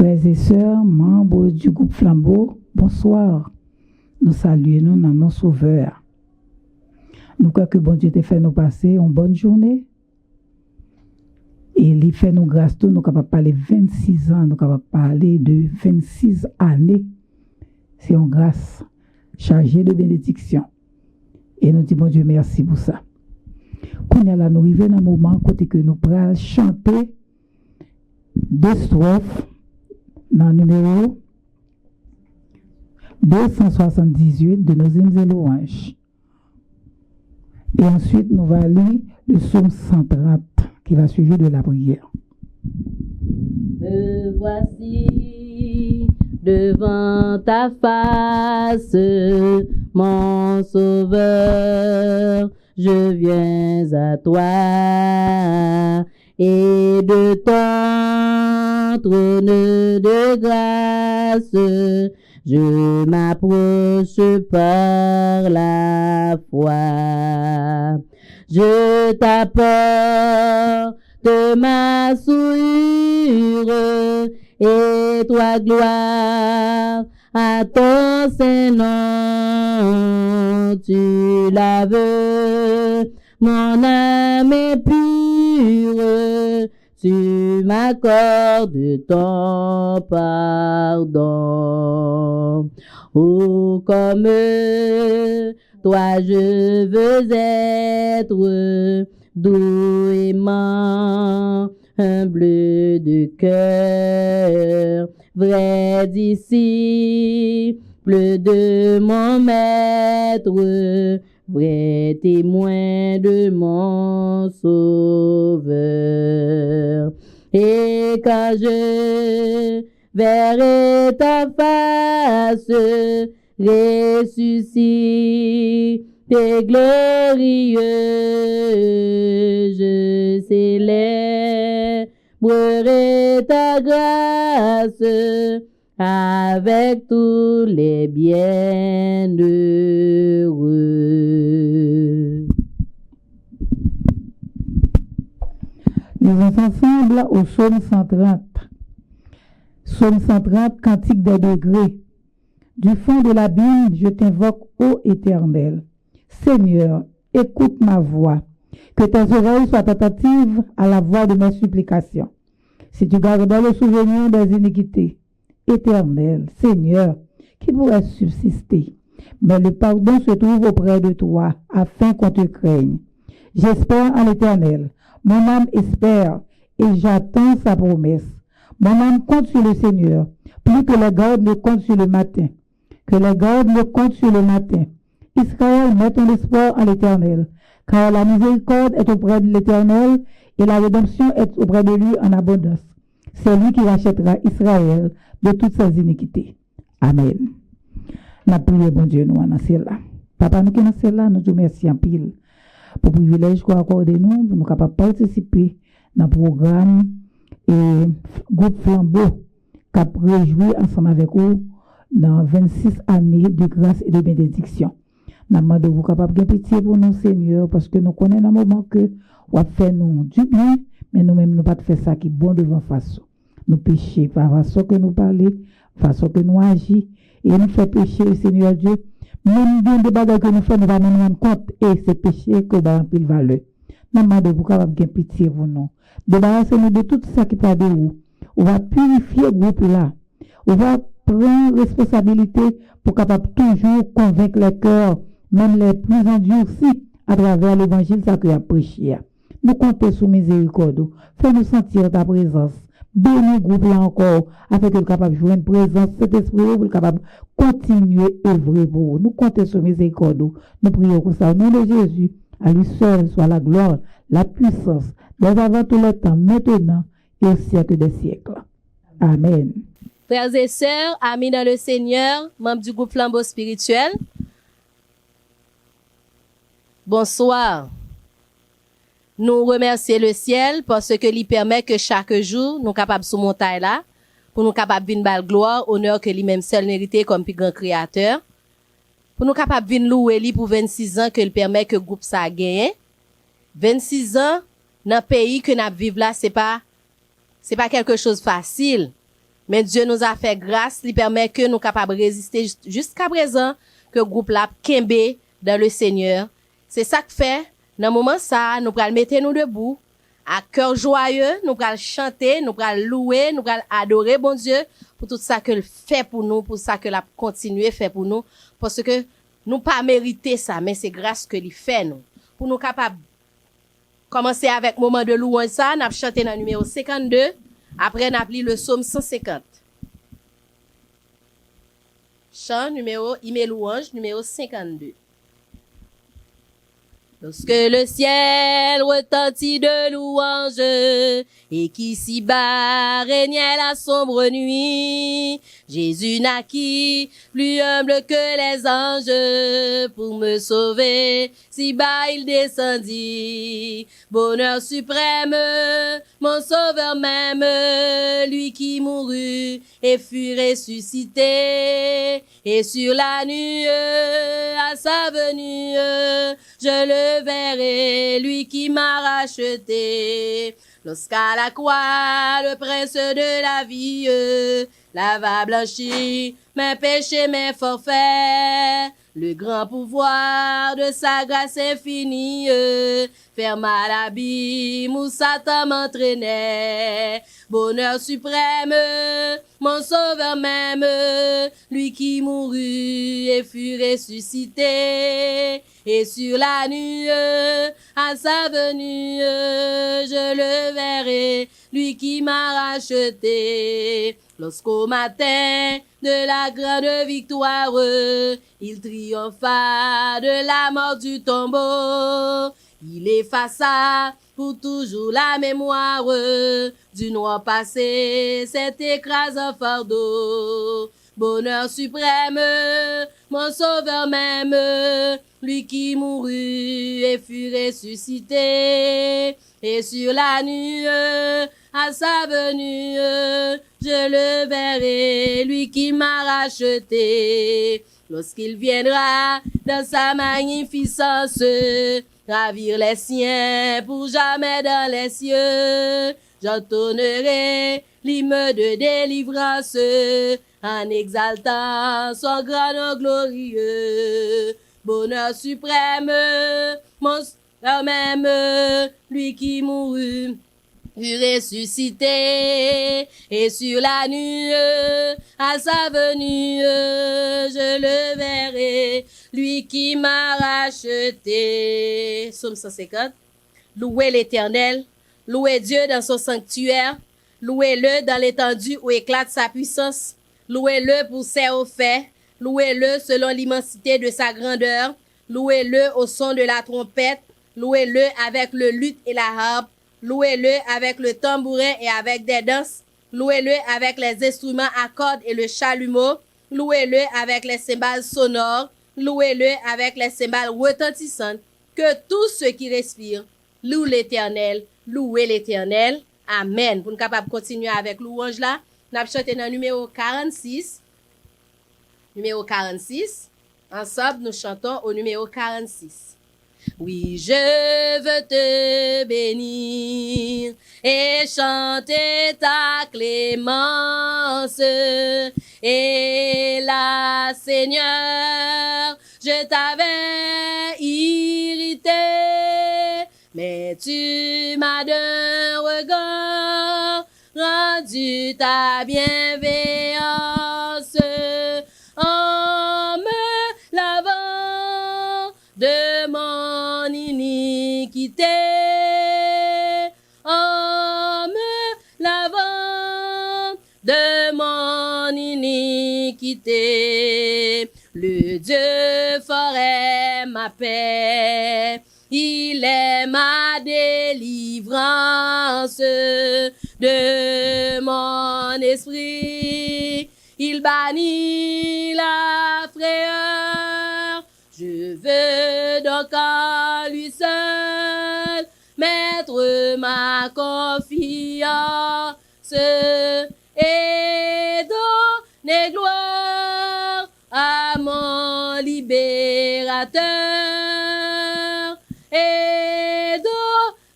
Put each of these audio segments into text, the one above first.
Frères et sœurs, membres du groupe Flambeau, bonsoir. Nous saluons dans nos sauveurs. Nous croyons que bon Dieu t'a fait nous passer une bonne journée. Et il fait nous grâce tout, nous sommes capables de parler 26 ans, nous sommes capables de parler de 26 années. C'est une grâce chargée de bénédiction. Et nous disons bon Dieu merci pour ça. Quand nous arrivons dans un moment côté que nous pourrons chanter deux strophes dans le numéro 278 de nos hymnes et louanges. Et ensuite, nous allons lire le psaume 130 qui va suivre de la prière. Me voici devant ta face, mon sauveur, je viens à toi et de ton trône de grâce, je m'approche par la foi. Je t'apporte ma souillure et toi gloire à ton Saint-Nom. Tu laves mon âme est pure, tu m'accordes ton pardon. Oh, comme toi je veux être doux, aimant, humble de cœur, vrai disciple de mon maître, vrai témoin de mon sauveur. Et quand je verrai ta face, ressuscité glorieux, je célébrerai ta grâce avec tous les bienheureux. Nous sommes ensemble au psaume 130. Psaume 130, cantique des degrés. Du fond de l'abîme, je t'invoque, ô Éternel. Seigneur, écoute ma voix. Que tes oreilles soient attentives à la voix de mes supplications. Si tu gardes le souvenir des iniquités, Éternel, Seigneur, qui pourrait subsister? Mais le pardon se trouve auprès de toi, afin qu'on te craigne. J'espère en l'Éternel. Mon âme espère et j'attends sa promesse. Mon âme compte sur le Seigneur, plus que les gardes ne comptent sur le matin. Que les gardes ne comptent sur le matin. Israël, met ton espoir en l'Éternel, car la miséricorde est auprès de l'Éternel et la rédemption est auprès de lui en abondance. C'est lui qui rachètera Israël de toutes ses iniquités. Amen. Nous prions, bon Dieu, nous en cela. Papa, nous qui en cela, nous te remercions en pile pour le privilège qu'on accorde nous, pour nous capables de participer dans le programme et groupe Flambeau qui a réjoui ensemble avec vous dans 26 années de grâce et de bénédiction. Nous demandons de vous capable de pitié pour nous, Seigneur, parce que nous connaissons un moment que vous avez fait nous du bien, mais nous-mêmes, nous pas fait ça qui est bon devant façon. Nous péchons par façon que nous parlons, façon que nous agissons, et nous fait pécher, Seigneur Dieu. Même bien des bagages que nous faisons, nous allons nous rendre compte, et c'est péché que nous avons pris valeur. Nous demandons de vous capable de pitié pour nous. Débarrassez-nous de tout ça qui est de vous. On va purifier le groupe là. On va prendre responsabilité pour capable toujours convaincre les cœurs, même les plus endurcis, à travers l'évangile que tu as prêché. Nous comptons sur miséricorde. Fais-nous sentir ta présence. Bénis le groupe là encore, afin que nous capable de jouer une présence, cet esprit pour capable de continuer à œuvrer pour vous. Nous comptons sur miséricorde. Nous prions pour ça au nom de Jésus. À lui seul soit la gloire, la puissance, dès avant tout le temps, maintenant et au siècle des siècles. Amen. Frères et sœurs, amis dans le Seigneur, membres du groupe Flambeau spirituel, bonsoir. Nous remercions le ciel parce que lui permet que chaque jour, nous capables sous montagne là, pour nous capables de venir gloire, honneur que lui-même seul mérité comme plus grand créateur. Pour nous capables de venir louer lui pour 26 ans que il permet que le groupe ça gagne. 26 ans dans le pays que nous vivons là, c'est pas quelque chose de facile. Mais Dieu nous a fait grâce, il permet que nous capables de résister jusqu'à présent, que le groupe là, Kembe dans le Seigneur. C'est ça que fait, dans le moment ça, nous pral mettre nous debout, à cœur joyeux, nous pral chanter, nous pral louer, nous pral adorer bon Dieu, pour tout ça que fait pour nous, pour ça que l'a continué fait pour nous, parce que nous pas mérité ça, mais c'est grâce que il fait nous. Pour nous capables commencer avec moment de louange ça, n'a chanté dans le numéro 52, après n'a pris le psaume 150. Chant numéro, louange numéro 52. Lorsque le ciel retentit de louanges et qu'ici-bas régnait la sombre nuit, Jésus naquit plus humble que les anges pour me sauver. Si bas il descendit, bonheur suprême, mon sauveur même, lui qui mourut et fut ressuscité. Et sur la nuée, à sa venue, je le verrai, lui qui m'a racheté. Lorsqu'à la croix, le prince de la vie, lava blanchi mes péchés, mes forfaits. Le grand pouvoir de sa grâce infinie, ferma l'abîme où Satan m'entraînait. Bonheur suprême, mon sauveur même, lui qui mourut et fut ressuscité. Et sur la nuée, à sa venue, je le verrai, lui qui m'a racheté. Lorsqu'au matin de la grande victoire, il triompha de la mort du tombeau. Il effaça pour toujours la mémoire du noir passé, cet écrasant fardeau. Bonheur suprême, mon sauveur même, lui qui mourut et fut ressuscité. Et sur la nuée, à sa venue, je le verrai, lui qui m'a racheté. Lorsqu'il viendra dans sa magnificence, ravir les siens pour jamais dans les cieux, j'entonnerai l'hymne de délivrance en exaltant son grand nom glorieux. Bonheur suprême, mon sauveur même, lui qui mourut fut ressuscité, et sur la nuée, à sa venue, je le verrai, lui qui m'a racheté. Psaume 150. Louez l'Éternel, louez Dieu dans son sanctuaire, louez-le dans l'étendue où éclate sa puissance, louez-le pour ses hauts faits, louez-le selon l'immensité de sa grandeur, louez-le au son de la trompette, louez-le avec le luth et la harpe, louez-le avec le tambourin et avec des danses, louez-le avec les instruments à cordes et le chalumeau, louez-le avec les cymbales sonores, louez-le avec les cymbales retentissantes. Que tous ceux qui respirent louent l'Éternel, louez l'Éternel. Amen. Pour nous capables de continuer avec louange là, nous avons chanté dans le numéro 46. Numéro 46. Ensemble, nous chantons au numéro 46. Oui, je veux te bénir et chanter ta clémence. Et là, Seigneur, je t'avais irrité, mais tu m'as d'un regard rendu ta bienveillance en me lavant de mon iniquité, en me lavant de mon iniquité. Le Dieu fort est ma paix, il est ma délivrance de mon esprit, il bannit la frayeur. Je veux donc en lui seul mettre ma confiance et donner gloire à mon libérateur, et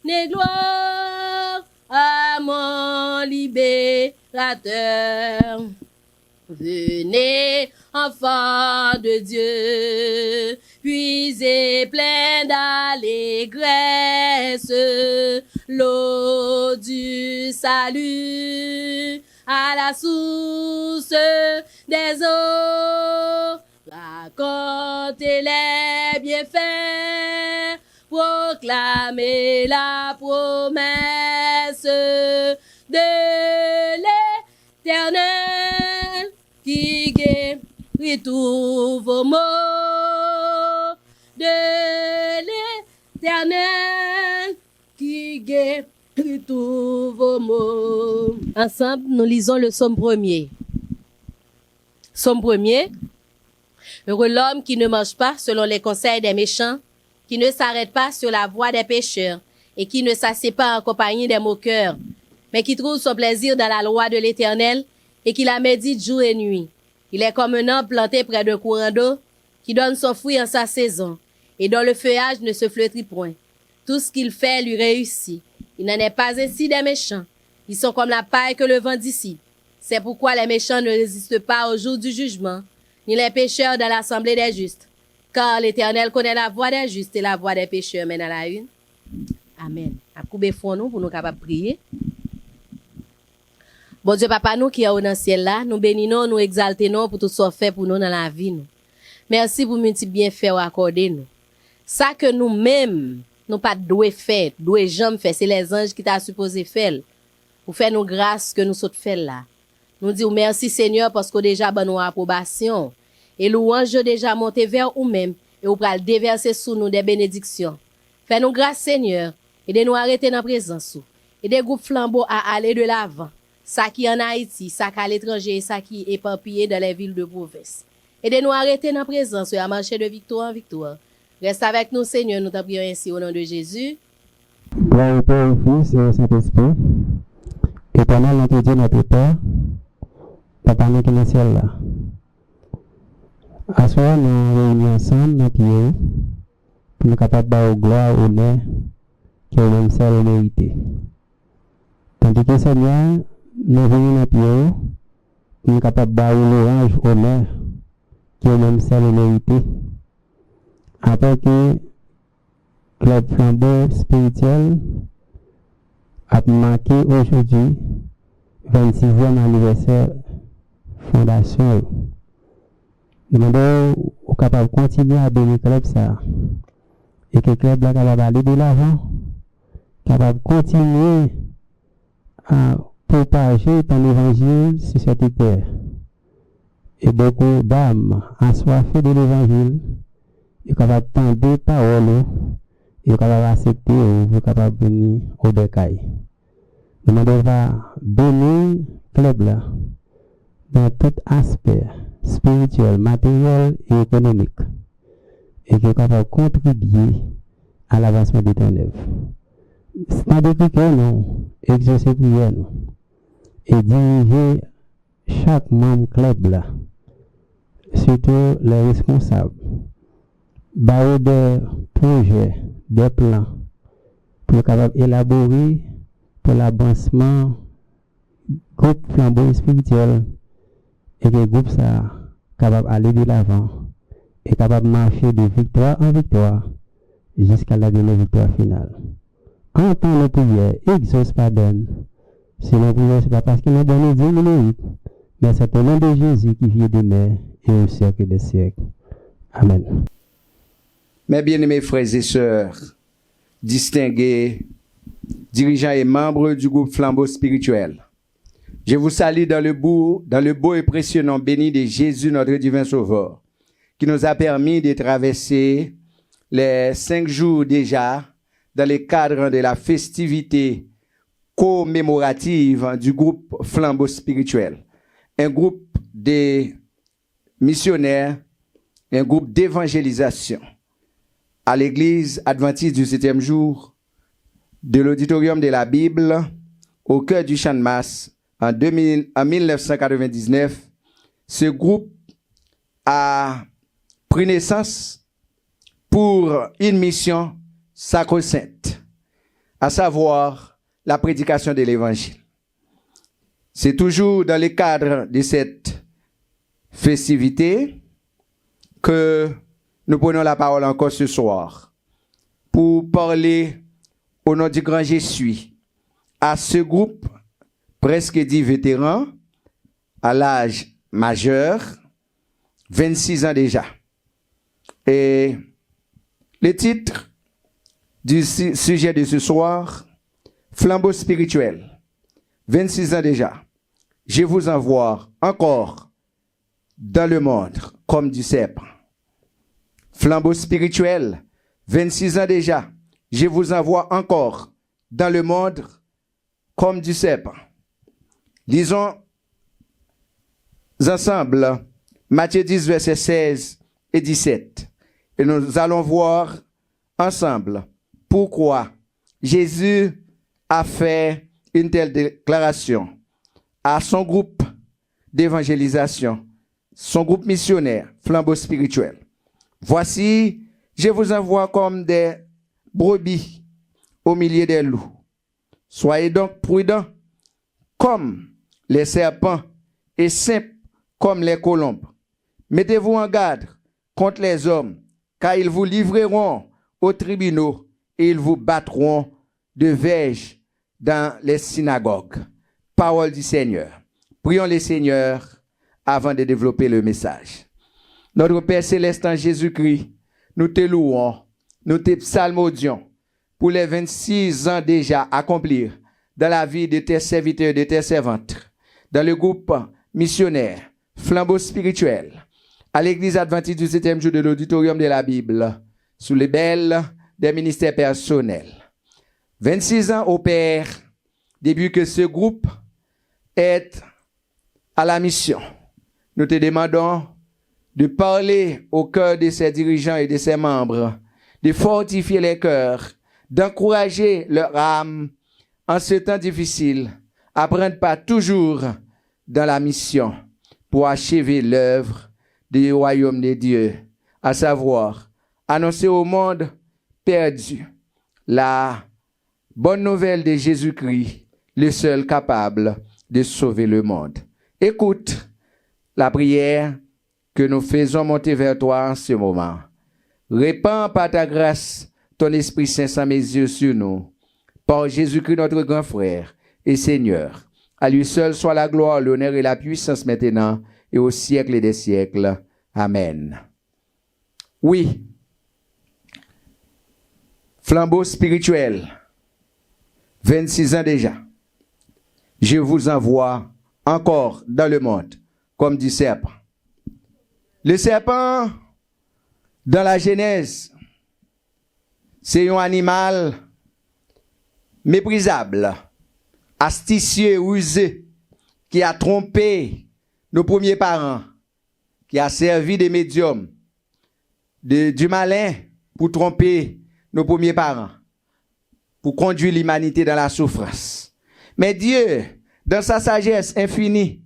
donner gloire à mon libérateur. consolateur. Venez, enfants de Dieu, puisez plein d'allégresse l'eau du salut à la source des eaux. Racontez les bienfaits, proclamez la promesse de l'Éternel qui guérit tous vos maux, de l'Éternel qui guérit tous vos maux. Ensemble, nous lisons le psaume 1er. Psaume 1er. Heureux l'homme qui ne marche pas selon les conseils des méchants, qui ne s'arrête pas sur la voie des pécheurs, et qui ne s'assied pas en compagnie des moqueurs, mais qui trouve son plaisir dans la loi de l'Éternel, et qui la médite jour et nuit. Il est comme un arbre planté près d'un courant d'eau, qui donne son fruit en sa saison, et dont le feuillage ne se flétrit point. Tout ce qu'il fait lui réussit. Il n'en est pas ainsi des méchants. Ils sont comme la paille que le vent dissipe. C'est pourquoi les méchants ne résistent pas au jour du jugement, ni les pécheurs dans l'assemblée des justes. Car l'Éternel connaît la voie des justes et la voie des pécheurs mène à la une. Amen. A couper fond nous pour nous capables de prier. Bon Dieu, papa, nous qui est au dans le ciel là, nous bénissons, nous exaltons pour tout ce fait pour nous dans la vie. Nous. Merci pour multiples bienfaits accordés nous. Ça que nous-mêmes, nous pas doué faire, doué jamais faire, c'est les anges qui t'a supposé faire. Pour faire nous grâce que nous sommes fait là. Nous disons merci Seigneur parce que déjà ben nous approbation. Et louange déjà monté vers nous-mêmes et vous pral déverser sous nous des bénédictions. Fais-nous grâce Seigneur, aidez-nous à arrêter dans la présence. Aidez groupes flambeaux à aller de l'avant. Ça qui en Haïti, ça qui à l'étranger, ça qui est éparpillé dans les villes de province. Aidez-nous à arrêter dans la présence et à marcher de victoire en victoire. Reste avec nous Seigneur, nous t'en prions ainsi au nom de Jésus. Gloire au Père, au Fils et au Saint-Esprit. Éternel notre Dieu, notre Père, Papa nous qui est dans le ciel là. À ce moment, nous réunissons ensemble dans pied pour nous capables de gloire, honneur, qui est même seul mérité. Tandis que Seigneur, nous venons dans pied pour nous capables de louange, honneur, qui est même seul mérité. Après que Club Flambeau spirituel a marqué aujourd'hui 26e anniversaire fondation. Nous demandons aux capables de continuer à bénir le club ça. Et que le club là capable d'aller de l'avant, capable de continuer à propager ton évangile sur cette terre. Et beaucoup d'âmes assoiffées de l'évangile, et capables d'entendre des paroles, et capable d'accepter ou capable de venir au bécaille. Nous demandons à bénir le club là dans tout aspect spirituel, matériel et économique, et qui est capable de contribuer à l'avancement de ton œuvre. C'est pas depuis que nous exercer prière nous et diriger chaque membre club là, surtout les responsables, bailler des projets, des plans pour capable élaborer pour l'avancement groupe flambeau spirituel et que le groupe ça capable d'aller de l'avant et capable de marcher de victoire en victoire jusqu'à la dernière victoire finale. Entends nos prières, exauce pardonne. Si nos prières, ce n'est pas parce que nous donnons 10 minutes, mais c'est au nom de Jésus qui vient de mer et au siècle des siècles. Amen. Mes bien-aimés frères et sœurs, distingués, dirigeants et membres du groupe Flambeau spirituel, je vous salue dans le beau et précieux nom béni de Jésus, notre divin Sauveur, qui nous a permis de traverser les 5 jours déjà dans le cadre de la festivité commémorative du groupe Flambeau spirituel, un groupe de missionnaires, un groupe d'évangélisation à l'église adventiste du 7e jour de l'auditorium de la Bible au cœur du Champ de Mars en 1999. Ce groupe a pris naissance pour une mission sacro-sainte, à savoir la prédication de l'évangile. C'est toujours dans le cadre de cette festivité que nous prenons la parole encore ce soir pour parler au nom du grand Je suis à ce groupe presque dit vétéran, à l'âge majeur, 26 ans déjà. Et le titre du sujet de ce soir, flambeau spirituel, 26 ans déjà. Je vous envoie encore dans le monde comme du serpent. Flambeau spirituel, 26 ans déjà. Je vous envoie encore dans le monde comme du serpent. Lisons ensemble Matthieu 10, versets 16 et 17. Et nous allons voir ensemble pourquoi Jésus a fait une telle déclaration à son groupe d'évangélisation, son groupe missionnaire, flambeau spirituel. Voici, je vous envoie comme des brebis au milieu des loups. Soyez donc prudents comme les serpents et simples comme les colombes. Mettez-vous en garde contre les hommes, car ils vous livreront aux tribunaux et ils vous battront de verges dans les synagogues. Parole du Seigneur. Prions le Seigneur avant de développer le message. Notre Père céleste en Jésus-Christ, nous te louons, nous te psalmodions pour les 26 ans déjà accomplis dans la vie de tes serviteurs et de tes servantes, dans le groupe missionnaire, flambeau spirituel, à l'église adventiste du 7e jour de l'auditorium de la Bible, sous les belles des ministères personnels. 26 ans au Père, depuis que ce groupe est à la mission. Nous te demandons de parler au cœur de ses dirigeants et de ses membres, de fortifier les cœurs, d'encourager leur âme en ce temps difficile, à prendre part toujours dans la mission pour achever l'œuvre du royaume de Dieu, à savoir annoncer au monde perdu la bonne nouvelle de Jésus-Christ, le seul capable de sauver le monde. Écoute la prière que nous faisons monter vers toi en ce moment. Répands par ta grâce ton Esprit Saint sans mes yeux sur nous. Par Jésus-Christ notre grand frère et Seigneur. À lui seul soit la gloire, l'honneur et la puissance maintenant et au siècle des siècles. Amen. Oui. Flambeau spirituel. 26 ans déjà. Je vous envoie encore dans le monde comme du serpent. Le serpent, dans la Genèse, c'est un animal méprisable, astucieux, rusé, qui a trompé nos premiers parents, qui a servi de médium, du malin pour tromper nos premiers parents, pour conduire l'humanité dans la souffrance. Mais Dieu, dans sa sagesse infinie,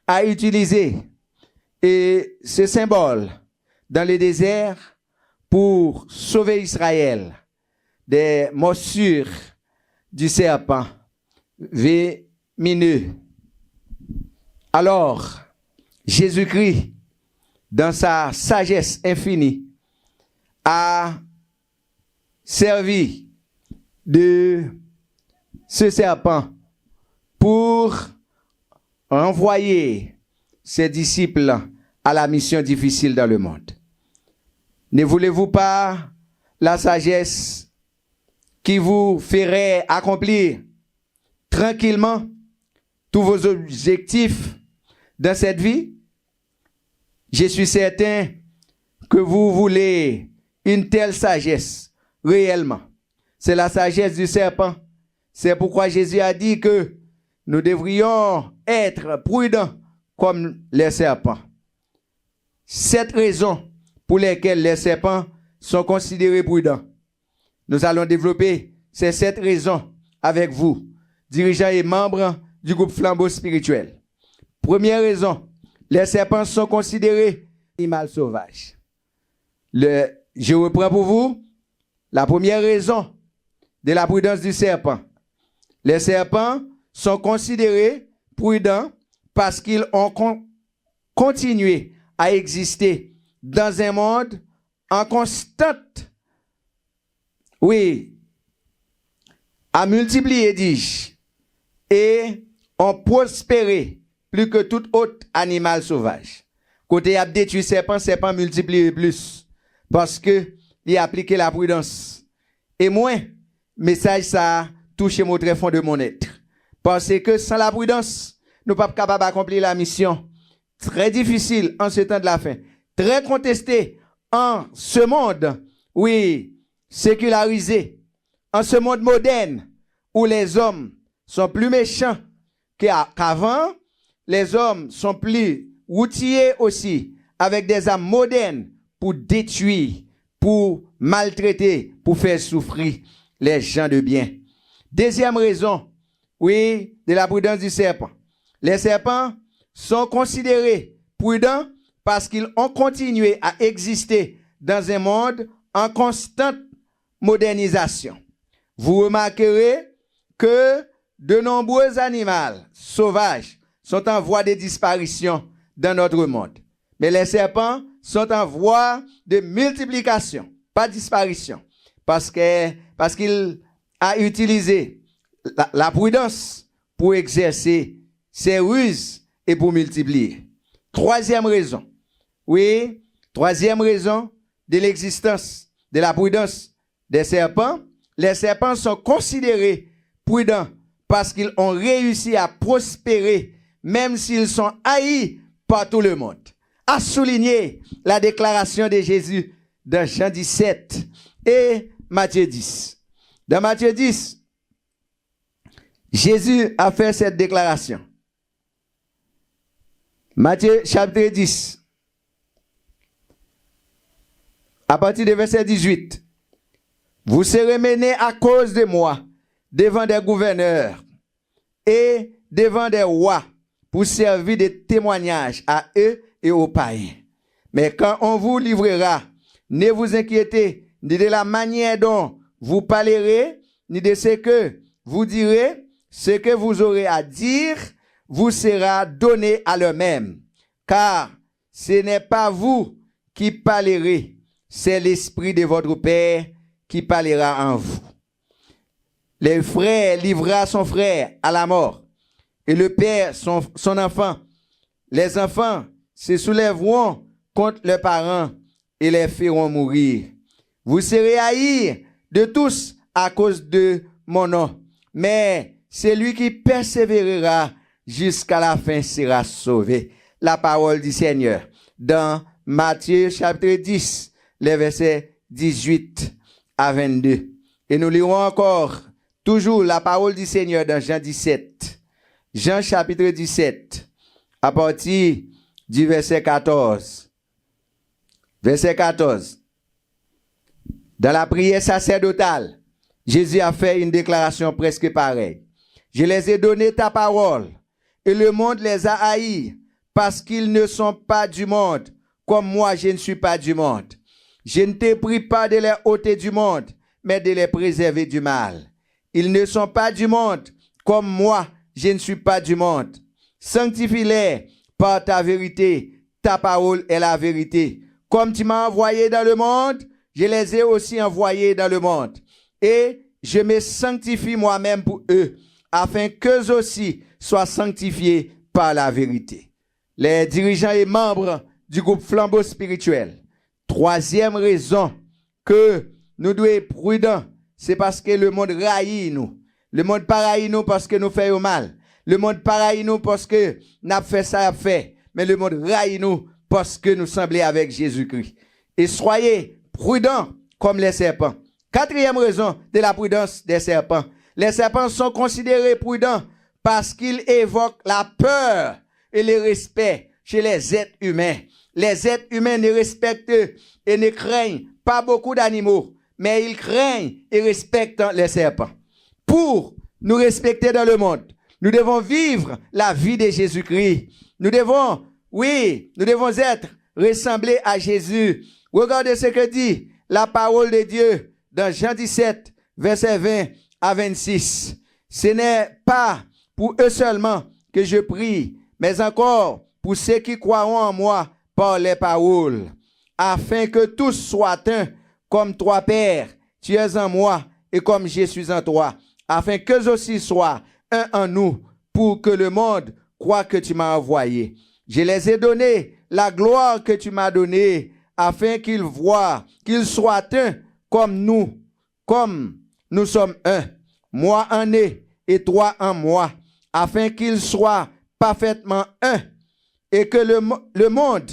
a utilisé ce symbole dans le désert pour sauver Israël des morsures du serpent venimeux. Alors, Jésus-Christ, dans sa sagesse infinie, a servi de ce serpent pour envoyer ses disciples à la mission difficile dans le monde. Ne voulez-vous pas la sagesse qui vous ferait accomplir tranquillement tous vos objectifs dans cette vie? Je suis certain que vous voulez une telle sagesse réellement. C'est la sagesse du serpent. C'est pourquoi Jésus a dit que nous devrions être prudents comme les serpents. Cette raison pour laquelle les serpents sont considérés prudents. Nous allons développer ces 7 raisons avec vous, dirigeants et membres du groupe Flambeau spirituel. Première raison, les serpents sont considérés animaux sauvages. Je reprends pour vous la première raison de la prudence du serpent. Les serpents sont considérés prudents parce qu'ils ont continué à exister dans un monde en constante, à multiplier, dis-je, et ont prospéré plus que tout autre animal sauvage. Côté a détruit serpent multiplié plus parce que il a appliqué la prudence. Et moi, message ça touche mon très fond de mon être. Parce que sans la prudence, nous ne sommes pas capables d'accomplir la mission. Très difficile en ce temps de la fin. Très contesté en ce monde, sécularisé. En ce monde moderne où les hommes sont plus méchants qu'avant, les hommes sont plus routiers aussi, avec des armes modernes pour détruire, pour maltraiter, pour faire souffrir les gens de bien. Deuxième raison, de la prudence du serpent. Les serpents sont considérés prudents parce qu'ils ont continué à exister dans un monde en constante modernisation. Vous remarquerez que de nombreux animaux sauvages sont en voie de disparition dans notre monde. Mais les serpents sont en voie de multiplication, pas disparition, parce qu'il a utilisé la prudence pour exercer ses ruses et pour multiplier. Troisième raison de l'existence de la prudence des serpents, les serpents sont considérés prudents parce qu'ils ont réussi à prospérer même s'ils sont haïs par tout le monde. À souligner la déclaration de Jésus dans Jean 17 et Matthieu 10. Dans Matthieu 10, Jésus a fait cette déclaration. Matthieu chapitre 10, à partir du verset 18. Vous serez menés à cause de moi devant des gouverneurs et devant des rois pour servir de témoignage à eux et aux païens. Mais quand on vous livrera, ne vous inquiétez ni de la manière dont vous parlerez, ni de ce que vous direz. Ce que vous aurez à dire vous sera donné à l'eux-mêmes. Car ce n'est pas vous qui parlerez, c'est l'Esprit de votre Père qui parlera en vous. Le frère livrera son frère à la mort, et le père son enfant. Les enfants se soulèveront contre leurs parents et les feront mourir. Vous serez haïs de tous à cause de mon nom, mais celui qui persévérera jusqu'à la fin sera sauvé. La parole du Seigneur dans Matthieu chapitre 10, les versets 18 à 22. Et nous lirons encore toujours la parole du Seigneur dans Jean 17. Jean chapitre 17, à partir du verset 14. Verset 14. Dans la prière sacerdotale, Jésus a fait une déclaration presque pareille. Je les ai donné ta parole, et le monde les a haïs, parce qu'ils ne sont pas du monde, comme moi je ne suis pas du monde. Je ne t'ai pris pas de les ôter du monde, mais de les préserver du mal. Ils ne sont pas du monde, comme moi je ne suis pas du monde. Sanctifie-les par ta vérité, ta parole est la vérité. Comme tu m'as envoyé dans le monde, je les ai aussi envoyés dans le monde. Et je me sanctifie moi-même pour eux, afin qu'eux aussi soient sanctifiés par la vérité. Les dirigeants et membres du groupe Flambeau Spirituel. Troisième raison que nous devons être prudents, c'est parce que le monde raillit nous. Le monde paraït nous parce que nous faisons mal. Le monde paraït nous parce que nous avons fait ça, fait. Mais le monde raillit nous parce que nous semblons avec Jésus-Christ. Et soyez prudents comme les serpents. Quatrième raison de la prudence des serpents. Les serpents sont considérés prudents parce qu'ils évoquent la peur et le respect chez les êtres humains. Les êtres humains ne respectent et ne craignent pas beaucoup d'animaux, mais ils craignent et respectent les serpents. Pour nous respecter dans le monde, nous devons vivre la vie de Jésus-Christ. Nous devons être ressemblés à Jésus. Regardez ce que dit la parole de Dieu dans Jean 17, verset 20 à 26. Ce n'est pas pour eux seulement que je prie, mais encore pour ceux qui croiront en moi par les paroles, afin que tous soient un, comme toi, Père, tu es en moi, et comme je suis en toi, afin qu'eux aussi soient un en nous, pour que le monde croit que tu m'as envoyé. Je les ai donné la gloire que tu m'as donnée, afin qu'ils voient, qu'ils soient un, comme nous sommes un. Moi en eux, et toi en moi, afin qu'ils soient parfaitement un, et que le monde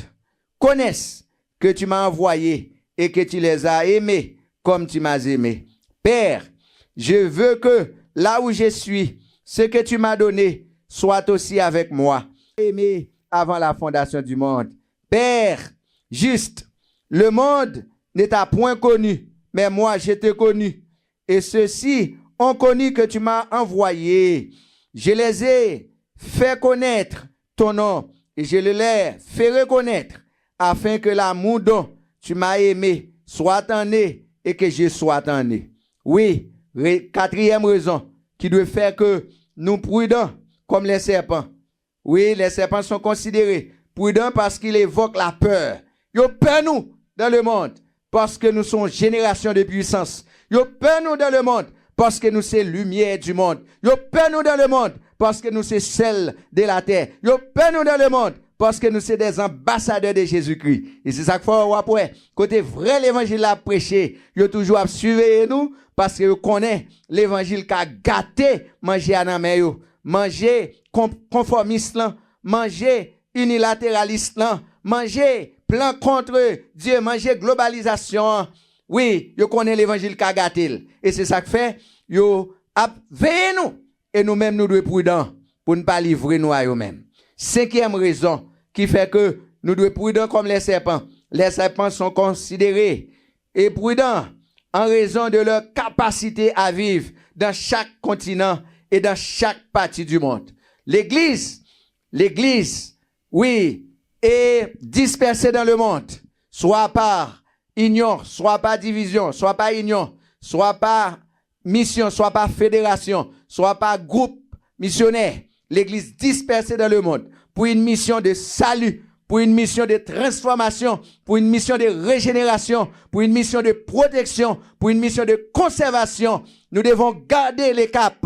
connaisse que tu m'as envoyé et que tu les as aimés comme tu m'as aimé. Père, je veux que là où je suis, ce que tu m'as donné soit aussi avec moi. Aimé avant la fondation du monde. Père, juste, le monde ne t'a point connu, mais moi je t'ai connu. Et ceux-ci ont connu que tu m'as envoyé. Je les ai fait connaître ton nom et je les ai fait reconnaître afin que l'amour dont tu m'as aimé soit en eux et que je sois en eux. Oui, quatrième raison qui doit faire que nous prudents comme les serpents. Oui, les serpents sont considérés prudents parce qu'ils évoquent la peur. Ils ont peur nous dans le monde parce que nous sommes génération de puissance. Ils ont peur nous dans le monde parce que nous sommes lumière du monde. Ils ont peur nous dans le monde parce que nous sommes sel de la terre. Ils ont peur nous dans le monde parce que nous sommes des ambassadeurs de Jésus-Christ. Et c'est ça qu'il faut après. Côté vrai l'évangile à prêcher, ils ont toujours à suivre nous parce que vous connaissez l'évangile qui a gâté manger à la main, manger conformiste, manger unilatéraliste, manger plan contre Dieu, manger globalisation. Oui, vous connaissez l'évangile qui a gâté. Et c'est ça que fait, vous veillez nous. Et nous-mêmes, nous devons être prudents pour ne pas livrer nous à nous-mêmes. Cinquième raison qui fait que nous devons être prudents comme les serpents. Les serpents sont considérés et prudents en raison de leur capacité à vivre dans chaque continent et dans chaque partie du monde. L'Église, oui, est dispersée dans le monde, soit par union, soit par division, soit par union, soit par mission, soit par fédération, soit par groupe missionnaire. L'Église dispersée dans le monde pour une mission de salut, pour une mission de transformation, pour une mission de régénération, pour une mission de protection, pour une mission de conservation. Nous devons garder les caps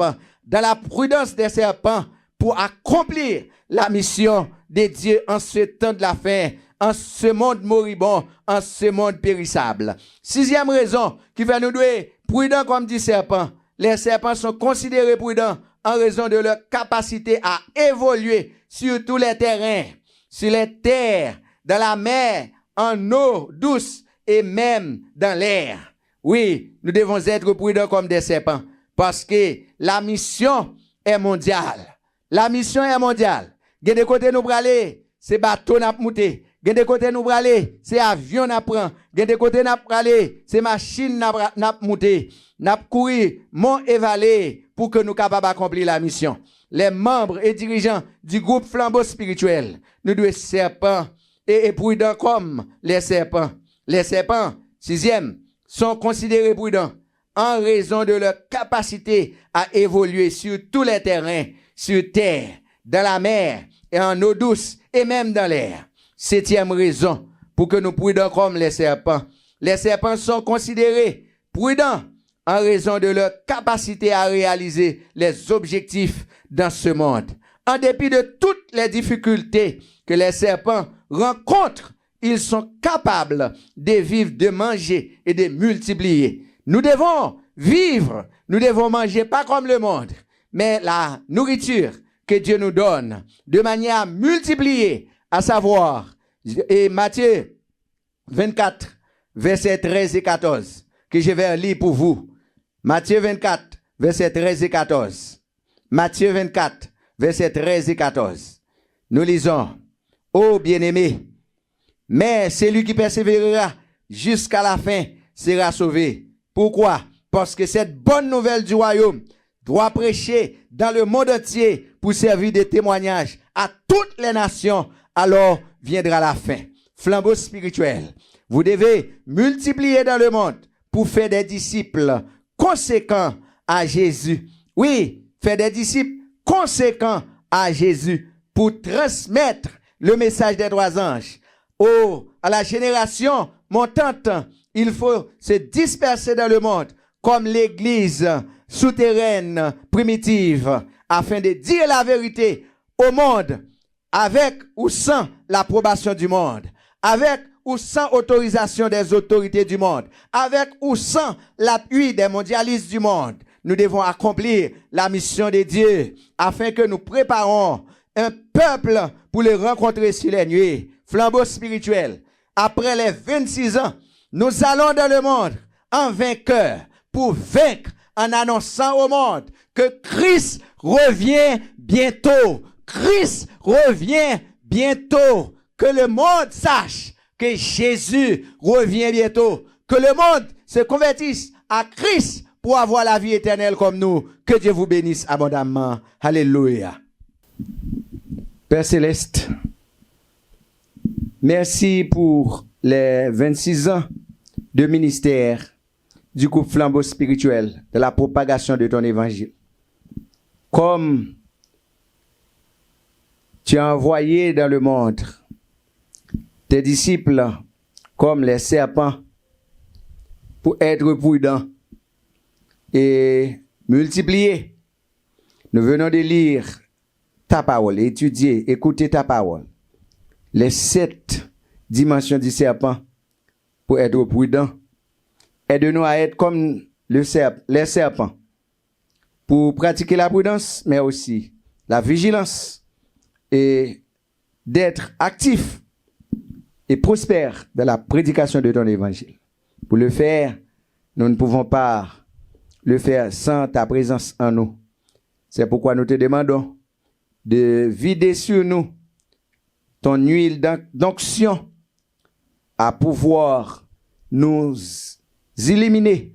dans la prudence des serpents pour accomplir la mission de Dieu en ce temps de la fin, en ce monde moribond, en ce monde périssable. Sixième raison qui fait nous être prudents comme dit serpent. Les serpents sont considérés prudents en raison de leur capacité à évoluer sur tous les terrains, sur les terres, dans la mer, en eau douce et même dans l'air. Oui, nous devons être prudents comme des serpents parce que la mission est mondiale. La mission est mondiale. Gen de côté nous aller, c'est bateau n'a monter. Gen de côté nous aller, c'est avion n'a prend. Gen de côté n'a aller, c'est machine n'a monter. N'a courir mont et vallée pour que nous capables d'accomplir la mission. Les membres et dirigeants du groupe Flambeau Spirituel, nous devons être serpents et prudents comme les serpents. Les serpents, sixième, sont considérés prudents en raison de leur capacité à évoluer sur tous les terrains, sur terre, dans la mer et en eau douce et même dans l'air. Septième raison pour que nous prudents comme les serpents. Les serpents sont considérés prudents en raison de leur capacité à réaliser les objectifs dans ce monde. En dépit de toutes les difficultés que les serpents rencontrent, ils sont capables de vivre, de manger et de multiplier. Nous devons vivre, nous devons manger pas comme le monde, mais la nourriture que Dieu nous donne de manière à multiplier, à savoir, et Matthieu 24, versets 13 et 14, que je vais lire pour vous. Matthieu 24, versets 13 et 14. Matthieu 24, versets 13 et 14. Nous lisons, ô bien-aimé, mais celui qui persévérera jusqu'à la fin sera sauvé. Pourquoi? Parce que cette bonne nouvelle du royaume doit prêcher dans le monde entier pour servir de témoignage à toutes les nations, alors viendra la fin. Flambeau spirituel, vous devez multiplier dans le monde pour faire des disciples conséquents à Jésus. Oui, faire des disciples conséquents à Jésus pour transmettre le message des 3 anges à la génération montante. Il faut se disperser dans le monde comme l'église souterraine primitive afin de dire la vérité au monde avec ou sans l'approbation du monde, avec ou sans autorisation des autorités du monde, avec ou sans l'appui des mondialistes du monde. Nous devons accomplir la mission de Dieu afin que nous préparons un peuple pour le rencontrer sur les nuées. Flambeau spirituel. Après les 26 ans, nous allons dans le monde en vainqueur pour vaincre en annonçant au monde que Christ revient bientôt. Christ revient bientôt. Que le monde sache que Jésus revient bientôt. Que le monde se convertisse à Christ pour avoir la vie éternelle comme nous. Que Dieu vous bénisse abondamment. Alléluia. Père Céleste, merci pour les 26 ans de ministère du groupe Flambeau spirituel, de la propagation de ton évangile. Comme tu as envoyé dans le monde tes disciples comme les serpents pour être prudents et multiplier. Nous venons de lire ta parole, étudier, écouter ta parole. Les 7 dimensions du serpent pour être prudents. Aide-nous à être comme les serpents pour pratiquer la prudence, mais aussi la vigilance et d'être actifs et prospères dans la prédication de ton évangile. Pour le faire, nous ne pouvons pas le faire sans ta présence en nous. C'est pourquoi nous te demandons de vider sur nous ton huile d'onction à pouvoir nous éliminer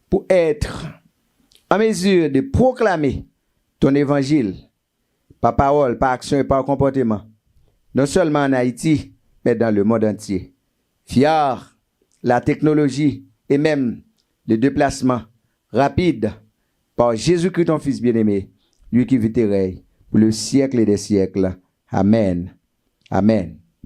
pour être en mesure de proclamer ton évangile par parole, par action et par comportement, non seulement en Haïti, mais dans le monde entier. Fier la technologie et même le déplacement rapide par Jésus-Christ, ton Fils bien-aimé, lui qui vit et règne pour le siècle des siècles. Amen. Amen.